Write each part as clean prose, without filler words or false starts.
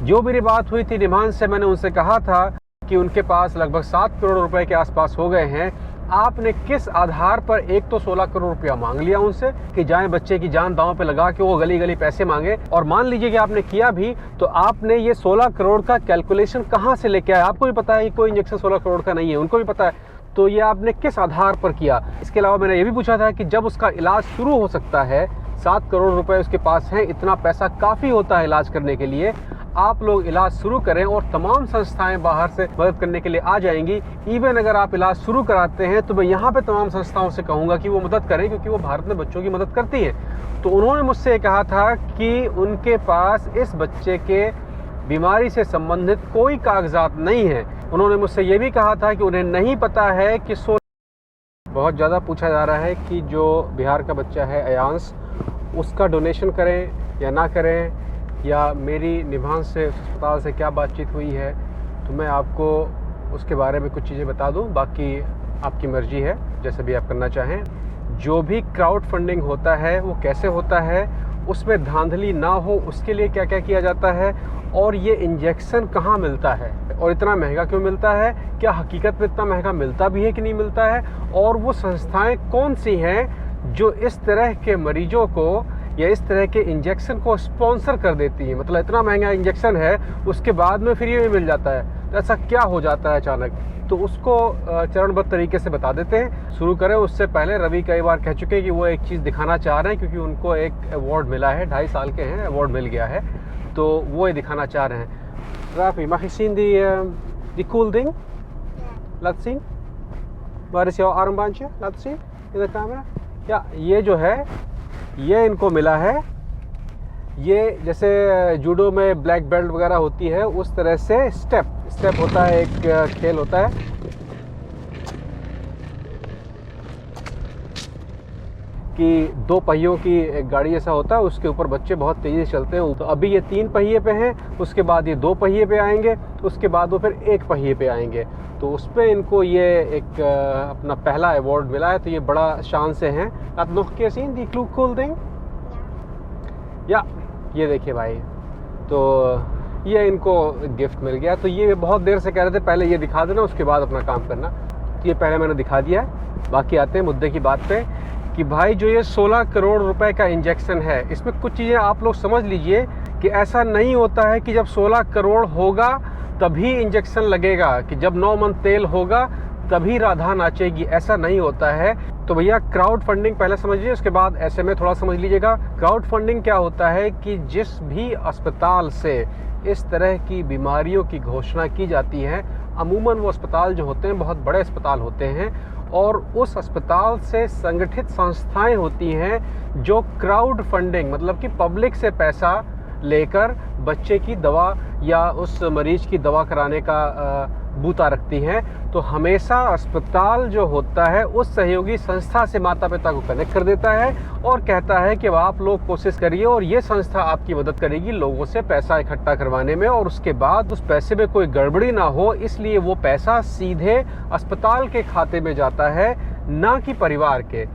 जो मेरी बात हुई थी निमान से, मैंने उनसे कहा था कि उनके पास लगभग 7 करोड़ रुपए के आसपास हो गए हैं। आपने किस आधार पर एक तो 16 करोड़ रुपया मांग लिया उनसे कि जाएं बच्चे की जान दांव पे लगा के वो गली गली पैसे मांगे, और मान लीजिए कि आपने किया भी, तो आपने ये 16 करोड़ का कैलकुलेशन कहाँ से लेके आए? आपको भी पता है कि कोई इंजेक्शन 16 करोड़ का नहीं है, उनको भी पता है, तो ये आपने किस आधार पर किया? इसके अलावा मैंने ये भी पूछा था कि जब उसका इलाज शुरू हो सकता है, 7 करोड़ रुपए उसके पास हैं, इतना पैसा काफ़ी होता है इलाज करने के लिए, आप लोग इलाज शुरू करें और तमाम संस्थाएं बाहर से मदद करने के लिए आ जाएंगी। इवन अगर आप इलाज शुरू कराते हैं तो मैं यहाँ पे तमाम संस्थाओं से कहूँगा कि वो मदद करें, क्योंकि वो भारत में बच्चों की मदद करती हैं। तो उन्होंने मुझसे कहा था कि उनके पास इस बच्चे के बीमारी से संबंधित कोई कागजात नहीं है। उन्होंने मुझसे ये भी कहा था कि उन्हें नहीं पता है कि बहुत ज़्यादा पूछा जा रहा है कि जो बिहार का बच्चा है अयांश, उसका डोनेशन करें या ना करें, या मेरी निभान से अस्पताल से क्या बातचीत हुई है, तो मैं आपको उसके बारे में कुछ चीज़ें बता दूं। बाकी आपकी मर्ज़ी है, जैसे भी आप करना चाहें। जो भी क्राउड फंडिंग होता है वो कैसे होता है, उसमें धांधली ना हो उसके लिए क्या क्या किया जाता है, और ये इंजेक्शन कहाँ मिलता है और इतना महंगा क्यों मिलता है, क्या हकीकत में इतना महंगा मिलता भी है कि नहीं मिलता है, और वो संस्थाएँ कौन सी हैं जो इस तरह के मरीजों को या इस तरह के इंजेक्शन को स्पॉन्सर कर देती है। मतलब इतना महंगा इंजेक्शन है, उसके बाद में फ्री में मिल जाता है, तो ऐसा क्या हो जाता है अचानक? तो उसको चरणबद्ध तरीके से बता देते हैं। शुरू करें उससे पहले रवि कई बार कह चुके हैं कि वो एक चीज़ दिखाना चाह रहे हैं, क्योंकि उनको एक अवार्ड मिला है, 2.5 साल के हैं, अवार्ड मिल गया है, तो वो ये दिखाना चाह रहे हैं। Rafi, mag ik zien die cool ding? Laat zien. Waar is jouw armbandje? Laat zien in de camera. या ये जो है ये इनको मिला है, ये जैसे जूडो में ब्लैक बेल्ट वगैरह होती है उस तरह से स्टेप होता है, एक खेल होता है कि 2 पहियों की एक गाड़ी ऐसा होता है, उसके ऊपर बच्चे बहुत तेज़ी से चलते हैं। तो अभी ये 3 पहिए पे हैं, उसके बाद ये 2 पहिए पे आएंगे, उसके बाद वो फिर 1 पहिए पे आएंगे। तो उस पर इनको ये एक अपना पहला अवार्ड मिला है, तो ये बड़ा शान से हैं। आप nog keer zien die cool ding? या ये देखिए भाई, तो ये इनको गिफ्ट मिल गया। तो ये बहुत देर से कह रहे थे पहले ये दिखा देना, उसके बाद अपना काम करना, तो ये पहले मैंने दिखा दिया है। बाकी आते हैं मुद्दे की बात पे कि भाई जो ये 16 करोड़ रुपए का इंजेक्शन है, इसमें कुछ चीज़ें आप लोग समझ लीजिए कि ऐसा नहीं होता है कि जब 16 करोड़ होगा तभी इंजेक्शन लगेगा, कि जब 9 मन तेल होगा तभी राधा नाचेगी, ऐसा नहीं होता है। तो भैया क्राउड फंडिंग पहले समझ लीजिए, उसके बाद ऐसे में थोड़ा समझ लीजिएगा। क्राउड फंडिंग क्या होता है कि जिस भी अस्पताल से इस तरह की बीमारियों की घोषणा की जाती है, अमूमन वो अस्पताल जो होते हैं बहुत बड़े अस्पताल होते हैं, और उस अस्पताल से संगठित संस्थाएं होती हैं जो क्राउड फंडिंग मतलब कि पब्लिक से पैसा लेकर बच्चे की दवा या उस मरीज की दवा कराने का बूता रखती हैं। तो हमेशा अस्पताल जो होता है उस सहयोगी संस्था से माता पिता को कनेक्ट कर देता है और कहता है कि आप लोग कोशिश करिए और ये संस्था आपकी मदद करेगी लोगों से पैसा इकट्ठा करवाने में, और उसके बाद उस पैसे में कोई गड़बड़ी ना हो, इसलिए वो पैसा सीधे अस्पताल के खाते में जाता है, ना कि परिवार के।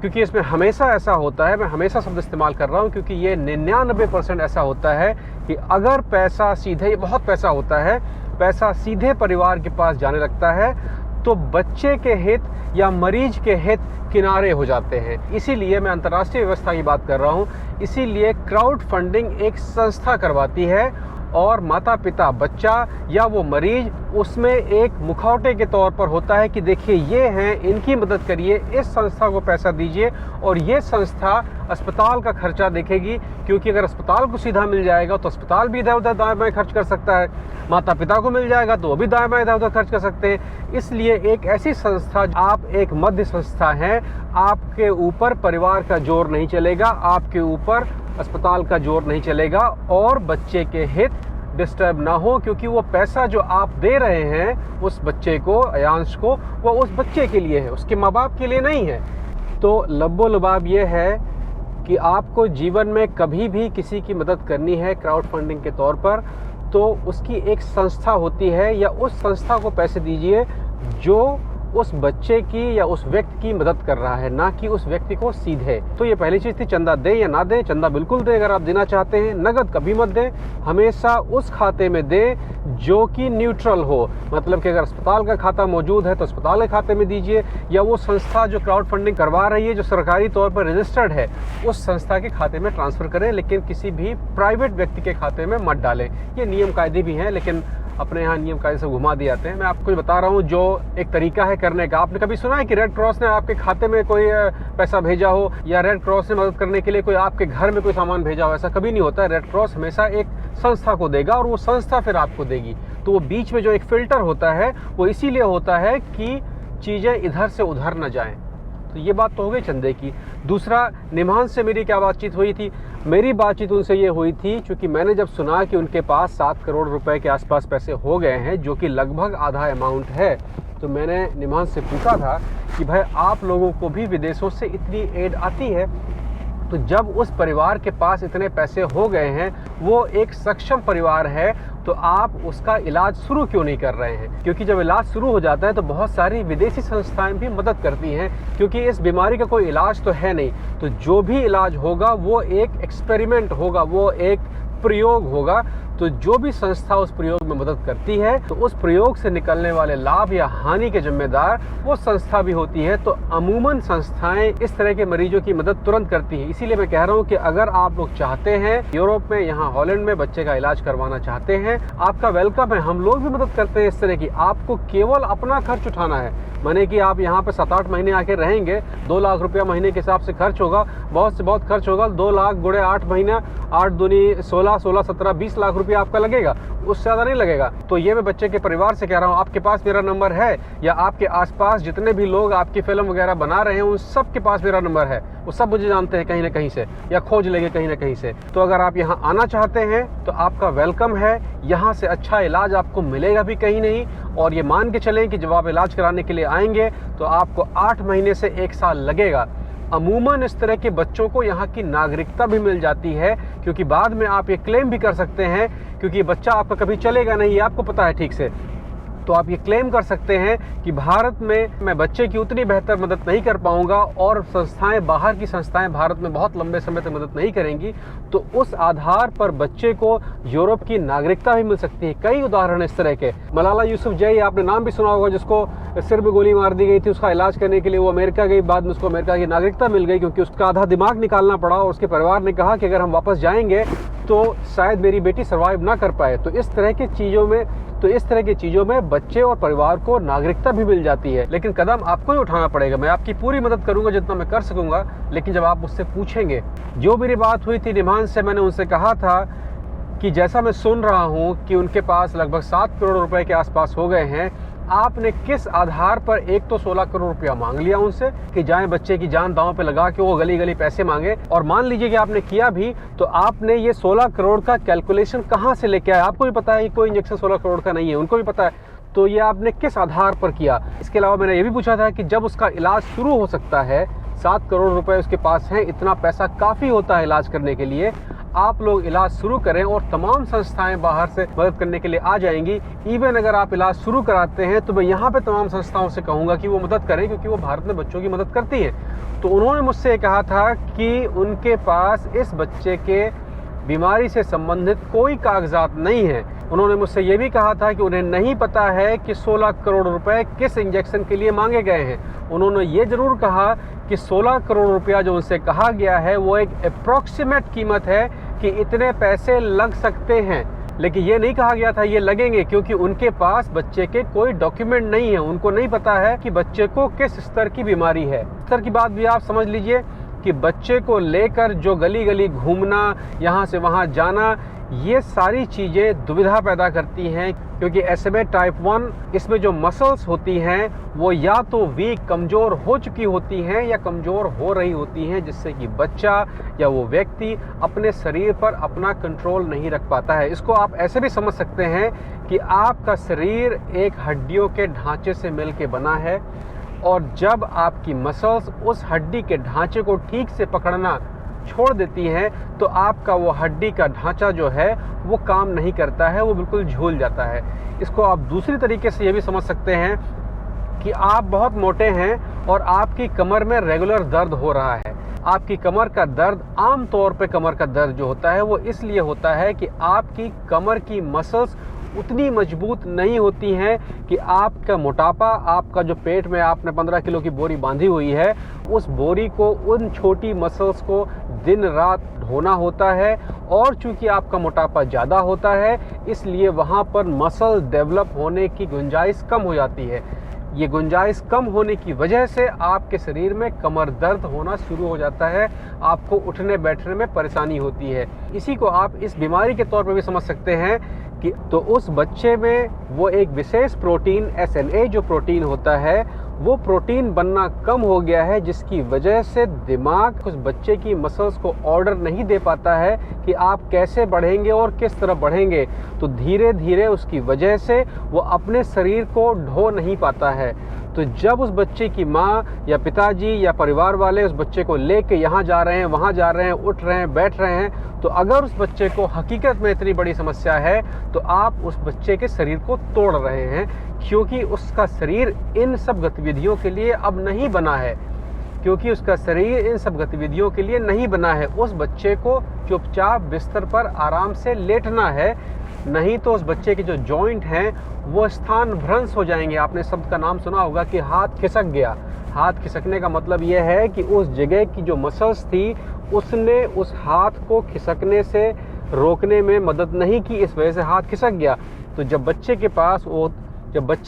क्योंकि इसमें हमेशा ऐसा होता है, मैं हमेशा शब्द इस्तेमाल कर रहा हूँ क्योंकि ये 99% ऐसा होता है कि अगर पैसा सीधे, ये बहुत पैसा होता है, पैसा सीधे परिवार के पास जाने लगता है तो बच्चे के हित या मरीज के हित किनारे हो जाते हैं। इसीलिए मैं अंतर्राष्ट्रीय व्यवस्था की बात कर रहा हूँ। इसीलिए क्राउड फंडिंग एक संस्था करवाती है और माता पिता, बच्चा या वो मरीज उसमें एक मुखौटे के तौर पर होता है कि देखिए ये हैं, इनकी मदद करिए, इस संस्था को पैसा दीजिए और ये संस्था अस्पताल का खर्चा देखेगी। क्योंकि अगर अस्पताल को सीधा मिल जाएगा तो अस्पताल भी इधर उधर दाएं बाएं खर्च कर सकता है, माता पिता को मिल जाएगा तो वो भी दाएं बाएं इधर उधर खर्च कर सकते हैं। इसलिए एक ऐसी संस्था, आप एक मध्य संस्था हैं, आपके ऊपर परिवार का जोर नहीं चलेगा, आपके ऊपर अस्पताल का जोर नहीं चलेगा और बच्चे के हित डिस्टर्ब ना हो, क्योंकि वो पैसा जो आप दे रहे हैं उस बच्चे को, अयांश को, वो उस बच्चे के लिए है, उसके माँ बाप के लिए नहीं है। तो लब्बो लबाब ये है कि आपको जीवन में कभी भी किसी की मदद करनी है क्राउड फंडिंग के तौर पर, तो उसकी एक संस्था होती है या उस संस्था को पैसे दीजिए जो उस बच्चे की या उस व्यक्ति की मदद कर रहा है, ना कि उस व्यक्ति को सीधे। तो ये पहली चीज़ थी, चंदा दें या ना दें। चंदा बिल्कुल दें अगर आप देना चाहते हैं, नगद कभी मत दें, हमेशा उस खाते में दें जो कि न्यूट्रल हो। मतलब कि अगर अस्पताल का खाता मौजूद है तो अस्पताल के खाते में दीजिए, या वो संस्था जो क्राउड फंडिंग करवा रही है, जो सरकारी तौर पर रजिस्टर्ड है, उस संस्था के खाते में ट्रांसफ़र करें, लेकिन किसी भी प्राइवेट व्यक्ति के खाते में मत डालें। ये नियम कायदे भी हैं, लेकिन अपने यहाँ नियम कायदे से घुमा दिए जाते हैं। मैं आपको बता रहा हूँ जो एक तरीका है करने का। आपने कभी सुना है कि रेड क्रॉस ने आपके खाते में कोई पैसा भेजा हो, या रेड क्रॉस ने मदद करने के लिए कोई आपके घर में कोई सामान भेजा हो? ऐसा कभी नहीं होता है। रेड क्रॉस हमेशा एक संस्था को देगा और वो संस्था फिर आपको देगी। तो वो बीच में जो एक फ़िल्टर होता है वो इसीलिए होता है कि चीज़ें इधर से उधर न जाएँ। तो ये बात तो हो गई चंदे की। दूसरा, निमहांस से मेरी क्या बातचीत हुई थी? मेरी बातचीत उनसे ये हुई थी क्योंकि मैंने जब सुना कि उनके पास 7 करोड़ रुपए के आसपास पैसे हो गए हैं, जो कि लगभग आधा अमाउंट है, तो मैंने निमहांस से पूछा था कि भाई आप लोगों को भी विदेशों से इतनी एड आती है, तो जब उस परिवार के पास इतने पैसे हो गए हैं, वो एक सक्षम परिवार है, तो आप उसका इलाज शुरू क्यों नहीं कर रहे हैं? क्योंकि जब इलाज शुरू हो जाता है तो बहुत सारी विदेशी संस्थाएं भी मदद करती हैं, क्योंकि इस बीमारी का कोई इलाज तो है नहीं। तो जो भी इलाज होगा वो एक एक्सपेरिमेंट होगा, वो एक प्रयोग होगा। तो जो भी संस्था उस प्रयोग में मदद करती है, तो उस प्रयोग से निकलने वाले लाभ या हानि के जिम्मेदार वो संस्था भी होती है। तो अमूमन संस्थाएं इस तरह के मरीजों की मदद तुरंत करती हैं। इसीलिए मैं कह रहा हूं कि अगर आप लोग चाहते हैं यूरोप में, यहाँ हॉलैंड में बच्चे का इलाज करवाना चाहते हैं, आपका वेलकम है। हम लोग भी मदद करते हैं इस तरह की। आपको केवल अपना खर्च उठाना है। माने कि आप यहाँ पे 7-8 महीने आके रहेंगे, 2 लाख रुपया महीने के हिसाब से खर्च होगा, बहुत से बहुत खर्च होगा। 2 लाख गुणे 8 महीना, 8 दूनी 16, 16, 17, 20 लाख रुपया आपका लगेगा, उससे ज़्यादा नहीं लगेगा। तो ये मैं बच्चे के परिवार से कह रहा हूँ, आपके पास मेरा नंबर है, या आपके आसपास जितने भी लोग आपकी फिल्म वगैरह बना रहे हैं उन सब के पास मेरा नंबर है। वो सब मुझे जानते हैं कहीं ना कहीं से, या खोज लेंगे कहीं ना कहीं से। तो अगर आप यहाँ आना चाहते हैं तो आपका वेलकम है। यहाँ से अच्छा इलाज आपको मिलेगा भी कहीं नहीं। और ये मान के चलें कि जब आप इलाज कराने के लिए आएंगे तो आपको 8 महीने से 1 साल लगेगा। अमूमन इस तरह के बच्चों को यहाँ की नागरिकता भी मिल जाती है, क्योंकि बाद में आप ये क्लेम भी कर सकते हैं, क्योंकि बच्चा आपका कभी चलेगा नहीं, आपको पता है ठीक से। तो आप ये क्लेम कर सकते हैं कि भारत में मैं बच्चे की उतनी बेहतर मदद नहीं कर पाऊंगा, और संस्थाएं, बाहर की संस्थाएं भारत में बहुत लंबे समय तक मदद नहीं करेंगी, तो उस आधार पर बच्चे को यूरोप की नागरिकता भी मिल सकती है। कई उदाहरण इस तरह के। मलाला यूसुफजई, आपने नाम भी सुना होगा, जिसको सिर में गोली मार दी गई थी। उसका इलाज करने के लिए वो अमेरिका गई, बाद में उसको अमेरिका की नागरिकता मिल गई, क्योंकि उसका आधा दिमाग निकालना पड़ा, और उसके परिवार ने कहा कि अगर हम वापस जाएंगे तो शायद मेरी बेटी सर्वाइव ना कर पाए। तो इस तरह की चीज़ों में बच्चे और परिवार को नागरिकता भी मिल जाती है। लेकिन कदम आपको ही उठाना पड़ेगा। मैं आपकी पूरी मदद करूंगा जितना मैं कर सकूंगा, लेकिन जब आप मुझसे पूछेंगे। जो मेरी बात हुई थी निमहांस से, मैंने उनसे कहा था कि जैसा मैं सुन रहा हूं कि उनके पास लगभग 7 करोड़ रुपए के आसपास हो गए हैं, आपने किस आधार पर, एक तो 16 करोड़ रुपया मांग लिया उनसे कि जाएं बच्चे की जान दांव पे लगा के वो गली गली पैसे मांगे, और मान लीजिए कि आपने किया भी, तो आपने ये 16 करोड़ का कैलकुलेशन कहाँ से लेके आए? आपको भी पता है कि कोई इंजेक्शन 16 करोड़ का नहीं है, उनको भी पता है। तो ये आपने किस आधार पर किया? इसके अलावा मैंने ये भी पूछा था कि जब उसका इलाज शुरू हो सकता है, 7 करोड़ रुपए उसके पास हैं, इतना पैसा काफ़ी होता है इलाज करने के लिए, आप लोग इलाज शुरू करें और तमाम संस्थाएं बाहर से मदद करने के लिए आ जाएंगी। इवन अगर आप इलाज शुरू कराते हैं तो मैं यहाँ पे तमाम संस्थाओं से कहूँगा कि वो मदद करें, क्योंकि वो भारत में बच्चों की मदद करती हैं। तो उन्होंने मुझसे कहा था कि उनके पास इस बच्चे के बीमारी से संबंधित कोई कागजात नहीं है। उन्होंने मुझसे ये भी कहा था कि उन्हें नहीं पता है कि 16 करोड़ रुपए किस इंजेक्शन के लिए मांगे गए हैं। उन्होंने ये ज़रूर कहा कि 16 करोड़ रुपया जो उनसे कहा गया है वो एक अप्रॉक्सीमेट कीमत है कि इतने पैसे लग सकते हैं, लेकिन ये नहीं कहा गया था ये लगेंगे, क्योंकि उनके पास बच्चे के कोई डॉक्यूमेंट नहीं है। उनको नहीं पता है कि बच्चे को किस स्तर की बीमारी है। स्तर की बात भी आप समझ लीजिए कि बच्चे को लेकर जो गली गली घूमना, यहाँ से वहाँ जाना, ये सारी चीज़ें दुविधा पैदा करती हैं, क्योंकि SMA टाइप 1 इसमें जो मसल्स होती हैं वो या तो वीक, कमज़ोर हो चुकी होती हैं, या कमज़ोर हो रही होती हैं, जिससे कि बच्चा या वो व्यक्ति अपने शरीर पर अपना कंट्रोल नहीं रख पाता है। इसको आप ऐसे भी समझ सकते हैं कि आपका शरीर एक हड्डियों के ढांचे से मिल के बना है, और जब आपकी मसल्स उस हड्डी के ढांचे को ठीक से पकड़ना छोड़ देती हैं, तो आपका वो हड्डी का ढांचा जो है वो काम नहीं करता है, वो बिल्कुल झूल जाता है। इसको आप दूसरी तरीके से ये भी समझ सकते हैं कि आप बहुत मोटे हैं और आपकी कमर में रेगुलर दर्द हो रहा है। आपकी कमर का दर्द, आम तौर पे कमर का दर्द जो होता है वो इसलिए होता है कि आपकी कमर की मसल्स उतनी मजबूत नहीं होती हैं कि आपका मोटापा, आपका जो पेट में आपने 15 किलो की बोरी बांधी हुई है, उस बोरी को, उन छोटी मसल्स को दिन रात ढोना होता है। और चूंकि आपका मोटापा ज़्यादा होता है इसलिए वहाँ पर मसल डेवलप होने की गुंजाइश कम हो जाती है। ये गुंजाइश कम होने की वजह से आपके शरीर में कमर दर्द होना शुरू हो जाता है, आपको उठने बैठने में परेशानी होती है। इसी को आप इस बीमारी के तौर पर भी समझ सकते हैं कि तो उस बच्चे में वो एक विशेष प्रोटीन SNA जो प्रोटीन होता है वो प्रोटीन बनना कम हो गया है, जिसकी वजह से दिमाग उस बच्चे की मसल्स को ऑर्डर नहीं दे पाता है कि आप कैसे बढ़ेंगे और किस तरह बढ़ेंगे। तो धीरे धीरे उसकी वजह से वो अपने शरीर को ढो नहीं पाता है। तो जब उस बच्चे की माँ या पिताजी या परिवार वाले उस बच्चे को लेके यहाँ जा रहे हैं, वहाँ जा रहे हैं, उठ रहे हैं, बैठ रहे हैं, तो अगर उस बच्चे को हकीकत में इतनी बड़ी समस्या है तो आप उस बच्चे के शरीर को तोड़ रहे हैं, क्योंकि उसका शरीर इन सब गतिविधियों के लिए अब नहीं बना है। क्योंकि उसका शरीर इन सब गतिविधियों के लिए नहीं बना है। उस बच्चे को चुपचाप बिस्तर पर आराम से लेटना है, नहीं तो उस बच्चे के जो जॉइंट हैं वो स्थान भ्रंश हो जाएंगे। आपने शब्द का नाम सुना होगा कि हाथ खिसक गया। हाथ खिसकने का मतलब ये है कि उस जगह की जो मसल्स थी उसने उस हाथ को खिसकने से रोकने में मदद नहीं की, इस वजह से हाथ खिसक गया। तो जब बच्चे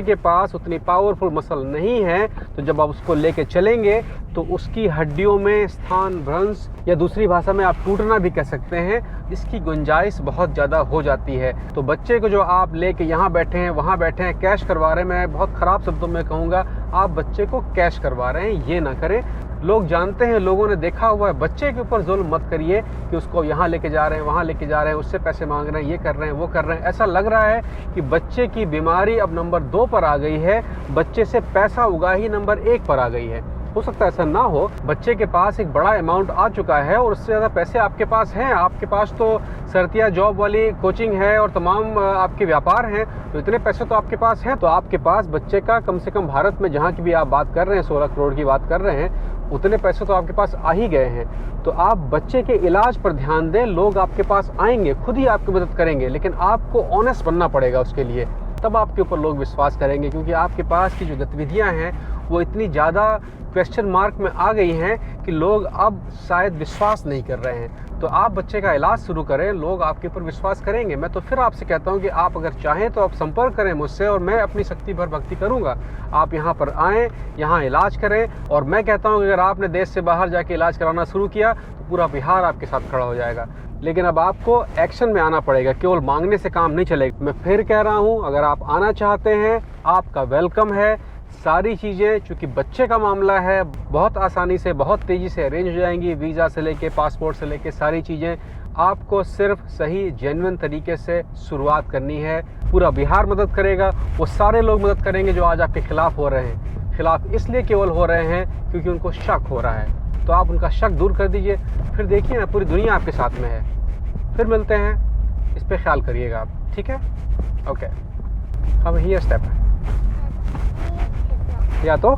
के पास उतनी पावरफुल मसल नहीं है तो जब आप उसको लेके चलेंगे तो उसकी हड्डियों में स्थान भ्रंश, या दूसरी भाषा में आप टूटना भी कह सकते हैं, इसकी गुंजाइश बहुत ज़्यादा हो जाती है। तो बच्चे को जो आप लेके यहाँ बैठे हैं, वहाँ बैठे हैं, कैश करवा रहे हैं, मैं बहुत ख़राब शब्दों में कहूँगा, आप बच्चे को कैश करवा रहे हैं, ये ना करें। लोग जानते हैं, लोगों ने देखा हुआ है, बच्चे के ऊपर जुल्म मत करिए कि उसको यहाँ लेके जा रहे हैं, वहाँ लेके जा रहे हैं, उससे पैसे मांग रहे हैं, ये कर रहे हैं, वो कर रहे हैं। ऐसा लग रहा है कि बच्चे की बीमारी अब नंबर 2 पर आ गई है, बच्चे से पैसा उगाही नंबर 1 पर आ गई है। हो सकता है ऐसा ना हो, बच्चे के पास एक बड़ा अमाउंट आ चुका है और उससे ज़्यादा पैसे आपके पास हैं। आपके पास तो सर्तिया जॉब वाली कोचिंग है और तमाम आपके व्यापार हैं, तो इतने पैसे तो आपके पास हैं। तो आपके पास बच्चे का कम से कम भारत में जहाँ की भी आप बात कर रहे हैं, 16 करोड़ की बात कर रहे हैं, उतने पैसे तो आपके पास आ ही गए हैं। तो आप बच्चे के इलाज पर ध्यान दें। लोग आपके पास आएंगे, खुद ही आपकी मदद करेंगे, लेकिन आपको ऑनेस्ट बनना पड़ेगा उसके लिए, तब आपके ऊपर लोग विश्वास करेंगे। क्योंकि आपके पास की जो गतिविधियां हैं वो इतनी ज़्यादा क्वेश्चन मार्क में आ गई हैं कि लोग अब शायद विश्वास नहीं कर रहे हैं। तो आप बच्चे का इलाज शुरू करें, लोग आपके ऊपर विश्वास करेंगे। मैं तो फिर आपसे कहता हूं कि आप अगर चाहें तो आप संपर्क करें मुझसे और मैं अपनी शक्ति भर भक्ति करूंगा। आप यहाँ पर आएँ, यहाँ इलाज करें, और मैं कहता हूँ कि अगर आपने देश से बाहर जाके इलाज कराना शुरू किया तो पूरा बिहार आपके साथ खड़ा हो जाएगा। लेकिन अब आपको एक्शन में आना पड़ेगा, केवल मांगने से काम नहीं चलेगा। मैं फिर कह रहा हूँ, अगर आप आना चाहते हैं आपका वेलकम है। सारी चीज़ें, चूँकि बच्चे का मामला है, बहुत आसानी से, बहुत तेज़ी से अरेंज हो जाएंगी। वीज़ा से लेके, पासपोर्ट से लेके सारी चीज़ें। आपको सिर्फ सही जेन्युइन तरीके से शुरुआत करनी है। पूरा बिहार मदद करेगा, वो सारे लोग मदद करेंगे जो आज आपके खिलाफ हो रहे हैं। खिलाफ इसलिए केवल हो रहे हैं क्योंकि उनको शक हो रहा है। तो आप उनका शक दूर कर दीजिए, फिर देखिए ना पूरी दुनिया आपके साथ में है। फिर मिलते हैं, इस पर ख्याल करिएगा आप, ठीक है? ओके, अब हियर स्टेप, या तो